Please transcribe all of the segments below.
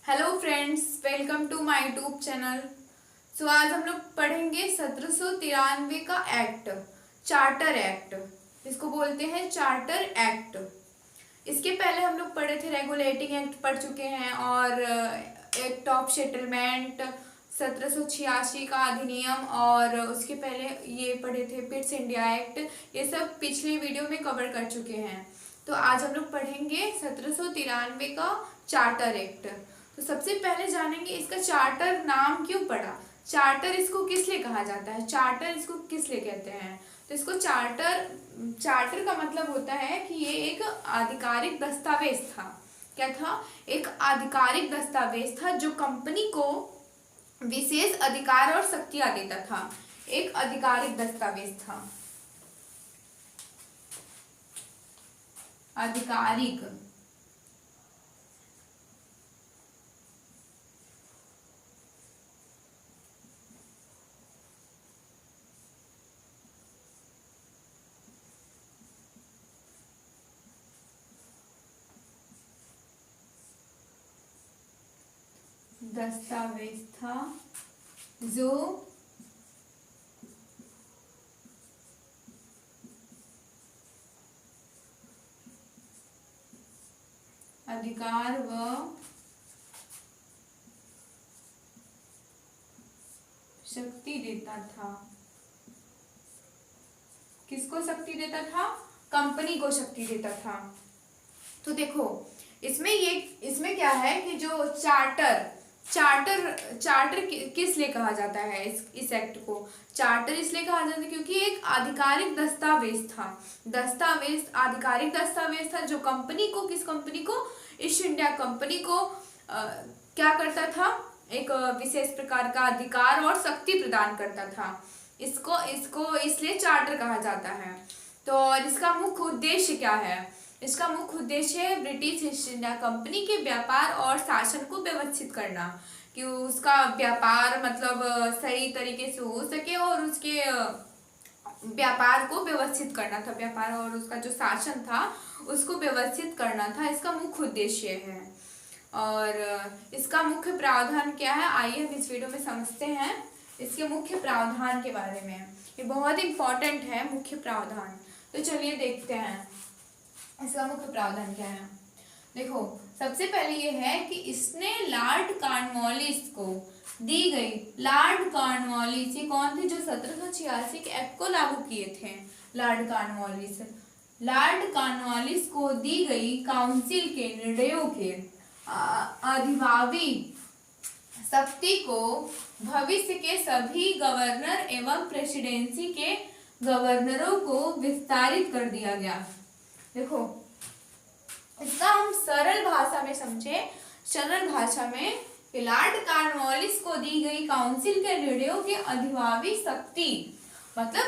Hello friends, welcome to my YouTube channel. So आज हम लोग पढ़ेंगे 1793 का एक्ट, चार्टर एक्ट। इसको बोलते हैं चार्टर एक्ट। इसके पहले हम लोग पढ़े थे रेगुलेटिंग एक्ट पढ़ चुके हैं, और एक्ट ऑफ सेटलमेंट 1786 का अधिनियम, और उसके पहले ये पढ़े थे पिट्स इंडिया एक्ट। ये सब पिछले वीडियो में कवर कर चुके हैं। तो आज हम लोग पढ़ेंगे 1793 का चार्टर एक्ट। तो सबसे पहले जानेंगे इसका चार्टर नाम क्यों पड़ा, चार्टर इसको किस लिए कहा जाता है, चार्टर इसको किस लिए कहते हैं। तो इसको चार्टर का मतलब होता है कि ये एक आधिकारिक दस्तावेज था। क्या था? एक आधिकारिक दस्तावेज था जो कंपनी को विशेष अधिकार और शक्तियां देता था। एक आधिकारिक दस्तावेज था, आधिकारिक दस्तावेज था जो अधिकार व शक्ति देता था। किसको शक्ति देता था? कंपनी को शक्ति देता था। तो देखो इसमें क्या है कि जो चार्टर किस लिए कहा जाता है, इस एक्ट को चार्टर इसलिए कहा जाता है क्योंकि एक आधिकारिक दस्तावेज था। आधिकारिक दस्तावेज था जो किस कंपनी को, ईस्ट इंडिया कंपनी को क्या करता था? एक विशेष प्रकार का अधिकार और शक्ति प्रदान करता था। इसको इसलिए चार्टर कहा जाता है। तो और इसका मुख्य उद्देश्य क्या है? इसका मुख्य उद्देश्य है ब्रिटिश ईस्ट इंडिया कंपनी के व्यापार और शासन को व्यवस्थित करना, कि उसका व्यापार मतलब सही तरीके से हो सके, और उसके व्यापार को व्यवस्थित करना था। व्यापार और उसका जो शासन था उसको व्यवस्थित करना था, इसका मुख्य उद्देश्य है। और इसका मुख्य प्रावधान क्या है, आइए हम इस वीडियो में समझते हैं इसके मुख्य प्रावधान के बारे में। ये बहुत इंपॉर्टेंट है, मुख्य प्रावधान। तो चलिए देखते हैं इसका मुख्य प्रावधान क्या है। देखो, सबसे पहले ये है कि इसने लॉर्ड कॉर्नवालिस को दी गई, लॉर्ड कॉर्नवालिस ये कौन थे जो 1786 के एक्ट को लागू किए थे? लॉर्ड कॉर्नवालिस को दी गई काउंसिल के निर्णयों के अधिभावी शक्ति को भविष्य के सभी गवर्नर एवं प्रेसिडेंसी के गवर्नरों को विस्तारित कर दिया गया। देखो, इसका हम सरल भाषा में समझे, सरल भाषा में लॉर्ड कॉर्नवालिस को दी गई काउंसिल के निर्णयों के अधिभावी शक्ति मतलब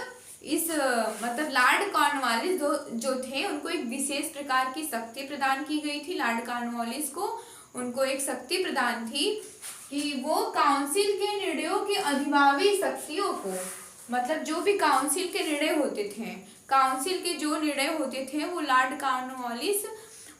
लॉर्ड कॉर्नवालिस जो थे उनको एक विशेष प्रकार की शक्ति प्रदान की गई थी। लॉर्ड कॉर्नवालिस को उनको एक शक्ति प्रदान थी कि वो काउंसिल के निर्णयों के अधिभावी शक्तियों को, मतलब जो भी काउंसिल के निर्णय होते थे, काउंसिल के जो निर्णय होते थे वो लॉर्ड कॉर्नवालिस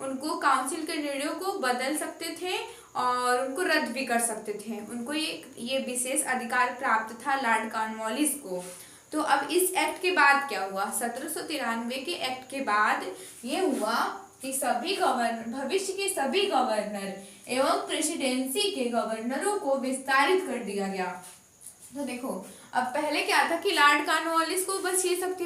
उनको काउंसिल के निर्णयों को बदल सकते थे और उनको रद्द भी कर सकते थे। उनको ये विशेष अधिकार प्राप्त था लॉर्ड कॉर्नवालिस को। तो अब इस एक्ट के बाद क्या हुआ? 1793 के एक्ट के बाद ये हुआ कि भविष्य के सभी गवर्नर एवं प्रेसिडेंसी के गवर्नरों को विस्तारित कर दिया गया। तो देखो, अब पहले क्या था कि लॉर्ड कॉर्नवालिस को बस ये शक्ति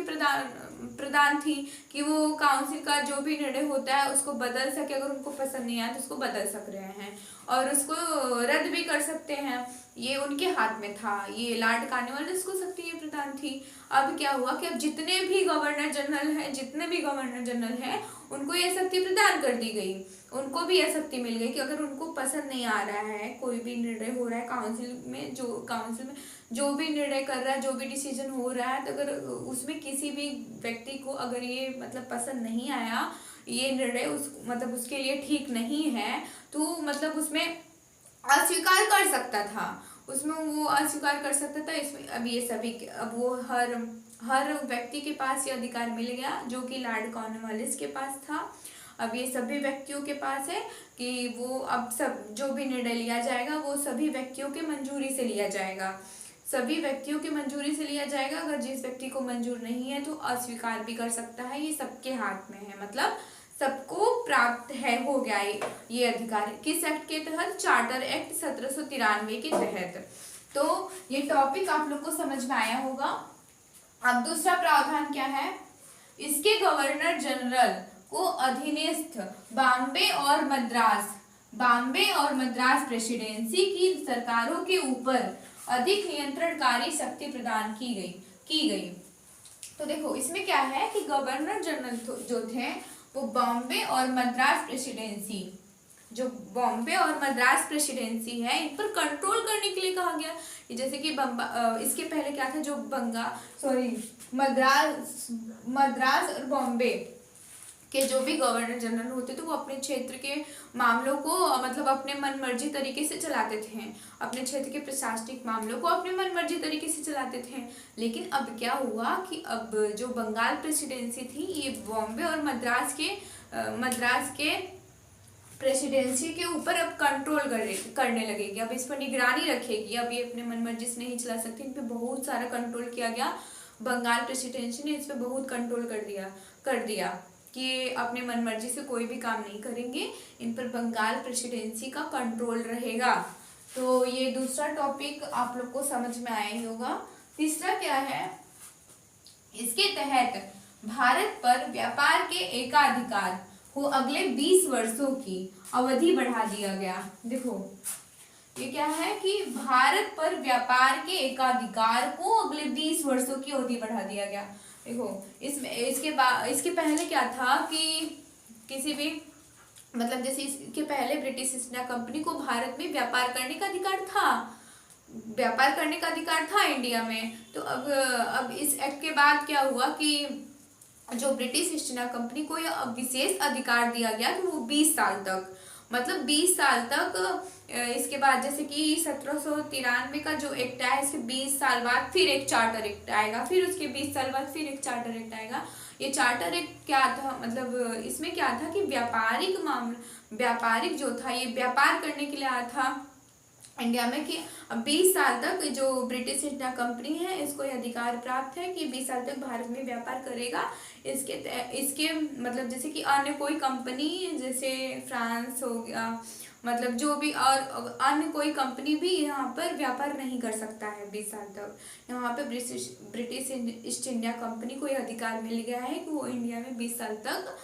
प्रदान थी कि वो काउंसिल का जो भी निर्णय होता है उसको बदल सके, अगर उनको पसंद नहीं आया तो उसको बदल सक रहे हैं और उसको रद्द भी कर सकते हैं, ये उनके हाथ में था। ये लॉर्ड कॉर्नवालिस को शक्ति ये प्रदान थी। अब क्या हुआ कि अब जितने भी गवर्नर जनरल हैं उनको ये शक्ति प्रदान कर दी गई। उनको भी यह शक्ति मिल गई कि अगर उनको पसंद नहीं आ रहा है, कोई भी निर्णय हो रहा है काउंसिल में जो भी निर्णय कर रहा है, जो भी डिसीजन हो रहा है, तो अगर उसमें किसी भी व्यक्ति को अगर ये मतलब पसंद नहीं आया, ये निर्णय उसके लिए ठीक नहीं है, तो मतलब उसमें अस्वीकार कर सकता था, उसमें वो अस्वीकार कर सकता था। इसमें अब वो हर व्यक्ति के पास ये अधिकार मिल गया जो कि लॉर्ड कॉर्नवालिस के पास था। अब ये सभी व्यक्तियों के पास है कि वो अब सब जो भी निर्णय लिया जाएगा वो सभी व्यक्तियों के मंजूरी से लिया जाएगा, सभी व्यक्तियों की मंजूरी से लिया जाएगा। अगर जिस व्यक्ति को मंजूर नहीं है तो अस्वीकार भी कर सकता है, ये सबके हाथ में है, मतलब सबको प्राप्त है, हो गया ये अधिकार। किस एक्ट के तहत? चार्टर एक्ट 1793 के तहत। तो ये टॉपिक आप लोग को समझ में आया होगा। अब दूसरा प्रावधान क्या है? इसके गवर्नर जनरल को अधीनस्थ बॉम्बे और मद्रास प्रेसिडेंसी की सरकारों के ऊपर अधिक नियंत्रणकारी शक्ति प्रदान की गई। तो देखो इसमें क्या है कि गवर्नर जनरल जो थे वो बॉम्बे और मद्रास प्रेसिडेंसी, जो बॉम्बे और मद्रास प्रेसिडेंसी है इन पर कंट्रोल करने के लिए कहा गया। जैसे कि इसके पहले क्या था, जो मद्रास और बॉम्बे के जो भी गवर्नर जनरल होते थे वो अपने क्षेत्र के मामलों को मतलब अपने मनमर्जी तरीके से चलाते थे, अपने क्षेत्र के प्रशासनिक मामलों को अपने मनमर्जी तरीके से चलाते थे। लेकिन अब क्या हुआ कि अब जो बंगाल प्रेसिडेंसी थी ये बॉम्बे और मद्रास के प्रेसिडेंसी के ऊपर अब कंट्रोल करने लगेगी, अब इस पर निगरानी रखेगी। अब ये अपने मनमर्जी से नहीं चला सकती, इन पे बहुत सारा कंट्रोल किया गया। बंगाल प्रेसिडेंसी ने इस पे बहुत कंट्रोल कर दिया कि अपने मनमर्जी से कोई भी काम नहीं करेंगे, इन पर बंगाल प्रेसिडेंसी का कंट्रोल रहेगा। तो ये दूसरा टॉपिक आप लोग को समझ में आया ही होगा। तीसरा क्या है? इसके तहत भारत पर व्यापार के एकाधिकार को अगले 20 वर्षों की अवधि बढ़ा दिया गया। देखो ये क्या है कि भारत पर व्यापार के एकाधिकार को अगले 20 वर्षों की अवधि बढ़ा दिया गया। देखो इसके पहले क्या था कि किसी भी मतलब जैसे इसके पहले ब्रिटिश ईस्ट इंडिया कंपनी को भारत में व्यापार करने का अधिकार था इंडिया में। तो अब इस एक्ट के बाद क्या हुआ कि जो ब्रिटिश ईस्ट इंडिया कंपनी को यह विशेष अधिकार दिया गया कि वो 20 साल तक, मतलब 20 साल तक इसके बाद जैसे कि 1793 का जो एक्ट आया, इसके 20 साल बाद फिर एक चार्टर एक्ट आएगा, फिर उसके 20 साल बाद फिर एक चार्टर एक्ट आएगा। ये चार्टर एक्ट क्या था, मतलब इसमें क्या था कि व्यापारिक जो था ये व्यापार करने के लिए आया था इंडिया में कि 20 साल तक जो ब्रिटिश ईस्ट इंडिया कंपनी है इसको यह अधिकार प्राप्त है कि 20 साल तक भारत में व्यापार करेगा। इसके मतलब जैसे कि अन्य कोई कंपनी जैसे फ्रांस हो गया, मतलब जो भी और अन्य कोई कंपनी भी यहाँ पर व्यापार नहीं कर सकता है 20 साल तक। यहाँ पे ब्रिटिश ईस्ट इंडिया कंपनी को यह अधिकार मिल गया है कि वो इंडिया में 20 साल तक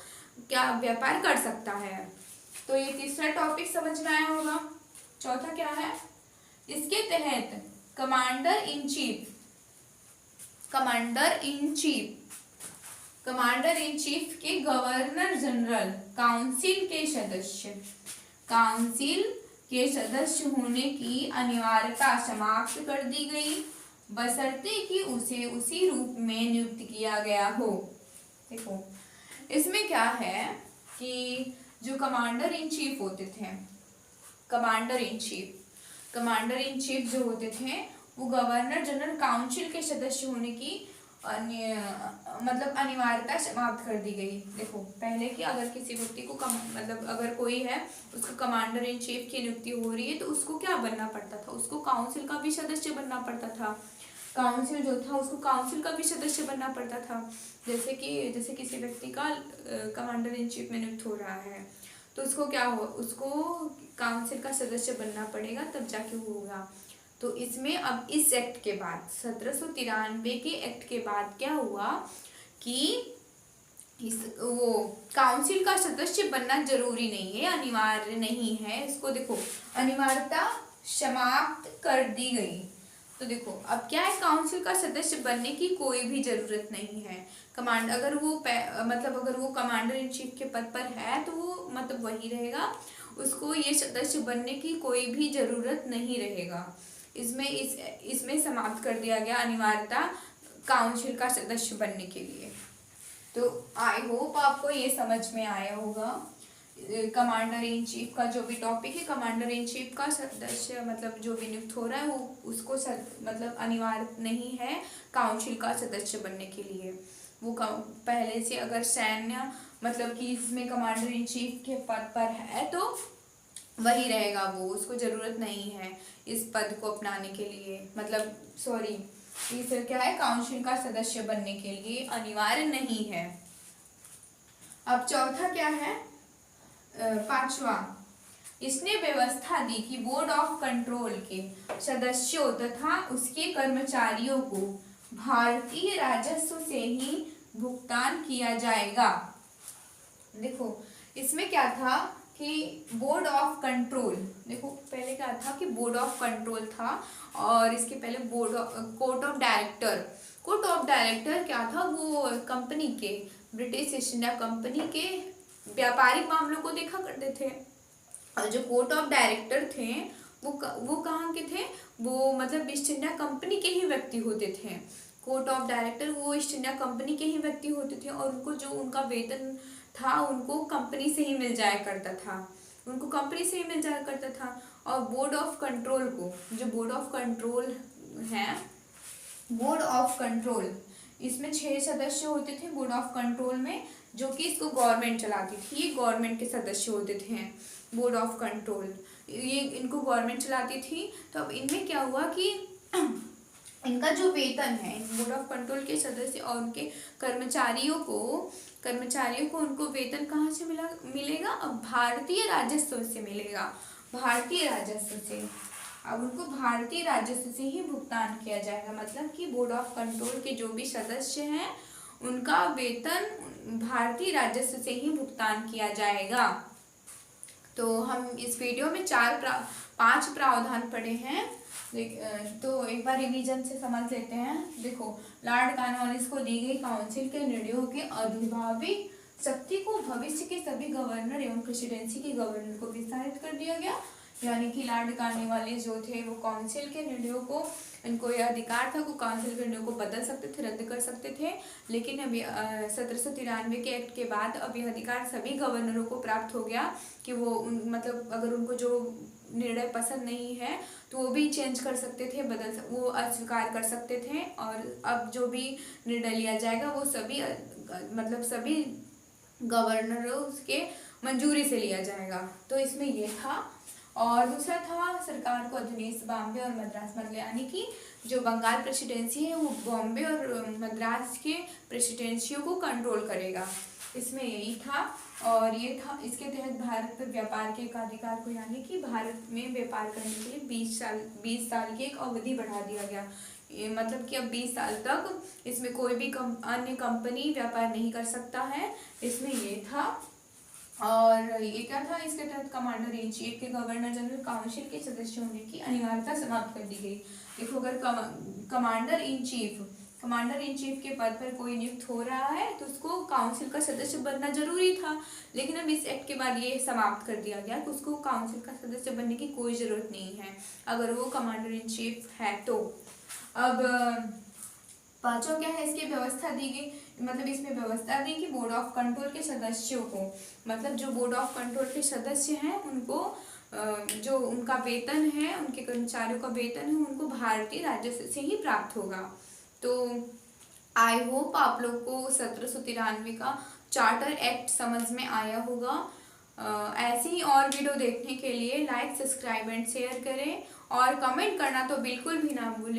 क्या व्यापार कर सकता है। तो ये तीसरा टॉपिक समझ में आया होगा। चौथा क्या है? इसके तहत कमांडर इन चीफ के गवर्नर जनरल काउंसिल के सदस्य होने की अनिवार्यता समाप्त कर दी गई, बशर्ते कि उसे उसी रूप में नियुक्त किया गया हो। देखो इसमें क्या है कि जो कमांडर इन चीफ होते थे, कमांडर इन चीफ जो होते थे वो गवर्नर जनरल काउंसिल के सदस्य होने की मतलब अनिवार्यता समाप्त कर दी गई। देखो पहले कि अगर किसी व्यक्ति को मतलब अगर कोई है उसको कमांडर इन चीफ की नियुक्ति हो रही है तो उसको क्या बनना पड़ता था, उसको काउंसिल का भी सदस्य बनना पड़ता था। काउंसिल जो था उसको काउंसिल का भी सदस्य बनना पड़ता था। जैसे किसी व्यक्ति का कमांडर इन चीफ में नियुक्त हो रहा है तो उसको क्या हो, उसको काउंसिल का सदस्य बनना पड़ेगा तब जाके होगा। तो इसमें अब इस एक्ट के बाद 1793 के एक्ट के बाद क्या हुआ कि वो काउंसिल का सदस्य बनना जरूरी नहीं है, अनिवार्य नहीं है। इसको देखो अनिवार्यता समाप्त कर दी गई। तो देखो अब क्या है, काउंसिल का सदस्य बनने की कोई भी जरूरत नहीं है। अगर वो कमांडर इन चीफ के पद पर है तो वो मतलब वही रहेगा, उसको ये सदस्य बनने की कोई भी जरूरत नहीं रहेगा। इसमें समाप्त कर दिया गया अनिवार्यता काउंसिल का सदस्य बनने के लिए। तो आई होप आपको ये समझ में आया होगा। कमांडर इन चीफ का जो भी टॉपिक है, कमांडर इन चीफ का सदस्य मतलब जो भी नियुक्त हो रहा है वो उसको मतलब अनिवार्य नहीं है काउंसिल का सदस्य बनने के लिए। वो पहले से अगर सैन्य मतलब कि इसमें कमांडर इन चीफ के पद पर है तो वही रहेगा, वो उसको ज़रूरत नहीं है इस पद को अपनाने के लिए, मतलब सॉरी, ये फिर क्या है, काउंसिल का सदस्य बनने के लिए अनिवार्य नहीं है। अब चौथा क्या है, पांचवा, इसने व्यवस्था दी कि बोर्ड ऑफ कंट्रोल के सदस्यों तथा उसके कर्मचारियों को भारतीय राजस्व से ही भुगतान किया जाएगा। देखो इसमें क्या था कि बोर्ड ऑफ कंट्रोल, देखो पहले क्या था कि बोर्ड ऑफ कंट्रोल था और इसके पहले board court of director. Court of director क्या था, वो कंपनी के, ब्रिटिश ईस्ट इंडिया कंपनी के व्यापारिक मामलों को देखा करते थे। और जो कोर्ट ऑफ डायरेक्टर थे वो कहाँ के थे, वो मतलब ईस्ट इंडिया कंपनी के ही व्यक्ति होते थे। कोर्ट ऑफ डायरेक्टर वो ईस्ट इंडिया कंपनी के ही व्यक्ति होते थे और उनको जो उनका वेतन था उनको कंपनी से ही मिल जाया करता था, उनको कंपनी से ही मिल जाया करता था। और बोर्ड ऑफ कंट्रोल को, जो बोर्ड ऑफ कंट्रोल है, बोर्ड ऑफ कंट्रोल, इसमें 6 सदस्य होते थे बोर्ड ऑफ कंट्रोल में, जो कि इसको गवर्नमेंट चलाती थी, ये गवर्नमेंट के सदस्य होते थे बोर्ड ऑफ कंट्रोल, ये इनको गवर्नमेंट चलाती थी। तो अब इनमें क्या हुआ कि इनका जो वेतन है, बोर्ड ऑफ कंट्रोल के सदस्य और उनके कर्मचारियों को उनको वेतन कहाँ से मिलेगा, अब भारतीय राजस्व से मिलेगा, भारतीय राजस्व से। अब उनको भारतीय राजस्व से ही भुगतान किया जाएगा, मतलब कि बोर्ड ऑफ कंट्रोल के जो भी सदस्य हैं उनका वेतन भारतीय राजस्व से ही भुगतान किया जाएगा। तो हम इस वीडियो में 5 प्रावधान पढ़े हैं, तो एक बार रिवीजन से समझ लेते हैं। देखो, लॉर्ड कॉर्नवालिस को दी गई काउंसिल के निर्णयों के अधिभावी शक्ति को भविष्य के सभी गवर्नर एवं प्रेसिडेंसी के गवर्नर को विस्तारित कर दिया गया, यानी कि लॉर्ड कॉर्नवालिस जो थे वो काउंसिल के निर्णयों को, इनको यह अधिकार था कि काउंसिल के निर्णयों को बदल सकते थे, रद्द कर सकते थे। लेकिन अभी 1793 के एक्ट के बाद अब यह अधिकार सभी गवर्नरों को प्राप्त हो गया कि वो मतलब अगर उनको जो निर्णय पसंद नहीं है तो वो भी चेंज कर सकते थे, वो अस्वीकार कर सकते थे। और अब जो भी निर्णय लिया जाएगा वो सभी मतलब सभी गवर्नरों के मंजूरी से लिया जाएगा। तो इसमें ये था। और दूसरा था, सरकार को अधीनस्थ बॉम्बे और मद्रास, मतलब यानी कि जो बंगाल प्रेसिडेंसी है वो बॉम्बे और मद्रास के प्रेसिडेंसियों को कंट्रोल करेगा, इसमें यही था। और ये था, इसके तहत भारत पर व्यापार के एकाधिकार को, यानी कि भारत में व्यापार करने के लिए 20 साल की एक अवधि बढ़ा दिया गया, मतलब कि अब 20 साल तक इसमें कोई भी अन्य कंपनी व्यापार नहीं कर सकता है, इसमें ये था। और ये क्या था, इसके तहत कमांडर इन चीफ के गवर्नर जनरल काउंसिल के सदस्य होने की अनिवार्यता समाप्त कर दी गई। देखो, अगर कमांडर इन चीफ के पद पर कोई नियुक्त हो रहा है तो उसको काउंसिल का सदस्य बनना जरूरी था, लेकिन अब इस एक्ट के बाद ये समाप्त कर दिया गया कि उसको काउंसिल का सदस्य बनने की कोई जरूरत नहीं है अगर वो कमांडर इन चीफ है तो। अब पांचों क्या है, इसकी व्यवस्था दी गई, मतलब इसमें व्यवस्था दी कि बोर्ड ऑफ कंट्रोल के सदस्यों को, मतलब जो बोर्ड ऑफ कंट्रोल के सदस्य हैं उनको जो उनका वेतन है, उनके कर्मचारियों का वेतन है, उनको भारतीय राजस्व से ही प्राप्त होगा। तो आई होप आप लोग को 1793 का चार्टर एक्ट समझ में आया होगा। ऐसी ही और वीडियो देखने के लिए लाइक, सब्सक्राइब एंड शेयर करें और कमेंट करना तो बिल्कुल भी ना भूलें।